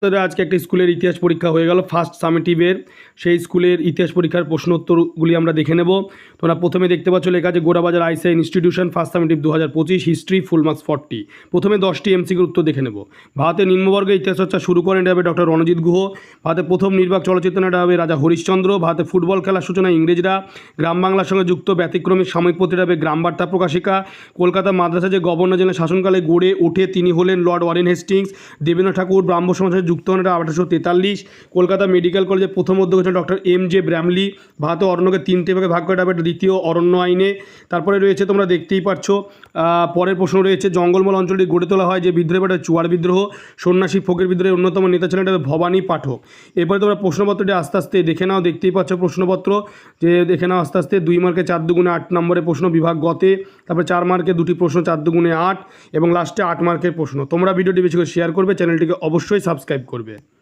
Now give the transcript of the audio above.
আজকে একটা স্কুলের ইতিহাস পরীক্ষা হয়ে গেল ফার্স্ট সামেটিভের। সেই স্কুলের ইতিহাস পরীক্ষার প্রশ্ন উত্তরগুলি আমরা দেখে নেব। তোমরা প্রথমে দেখতে পাচ্ছ লেখা আছে Gorabazar ICI institution first summative 2025 history full marks 40। প্রথমে 10টি এমসিকিউর উত্তর দেখে নেব। ভারতের নিম্নবর্গের ইতিহাস চর্চা শুরু করেন এটা হবে ডক্টর রণজিৎ গুহ। ভারতের প্রথম নির্বাক চলচ্চিত্র এটা হবে রাজা হরিশ্চন্দ্র। ভারতের ফুটবল খেলার সূচনা ইংরেজরা। গ্রাম বাংলার সঙ্গে যুক্ত ব্যতিক্রমিক সাময়িক পত্রিকা হবে গ্রাম বার্তা প্রকাশিকা। কলকাতা মাদ্রাসা যে গভর্নর জেনারেল শাসনকালে গড়ে ওঠে তিনি হলেন লর্ড ওয়ারেন হেস্টিংস। দেবেন্দ্র ঠাকুর ব্রাহ্ম সমাজের যুক্ত হন এটা 1843। কলকাতা মেডিকেল কলেজের প্রথম অধ্যক্ষ ছিলেন ডক্টর এম.জে. ব্র্যামলি। ভারতে অরণ্যকে 3টে ভাগে ভাগ করে এটা হবে দ্বিতীয় অরণ্য আইনে। তারপরে রয়েছে তোমরা দেখতেই পাচ্ছ পরের প্রশ্ন রয়েছে জঙ্গলমহল অঞ্চলটি গড়ে তোলা হয় যে বিদ্রোহ এটা চুয়ার বিদ্রোহ। সন্ন্যাসী ফকির বিদ্রোহের অন্যতম নেতা ছিলেন এটা ভবানী পাঠক। এরপরে তোমরা প্রশ্নপত্রটি আস্তে আস্তে দেখে নাও, দেখতেই পাচ্ছ প্রশ্নপত্র যে দেখে নাও আস্তে আস্তে। 2 মার্কে 4 দুগুণে 8 নম্বরের প্রশ্ন বিভাগ গতে। তারপরে 4 মার্কে 2টি প্রশ্ন 4 দুগুণে 8 এবং লাস্টে 8 মার্কের প্রশ্ন। তোমরা ভিডিওটি বেশি করে শেয়ার করবে, চ্যানেলটিকে অবশ্যই সাবস্ক্রাইব করবে।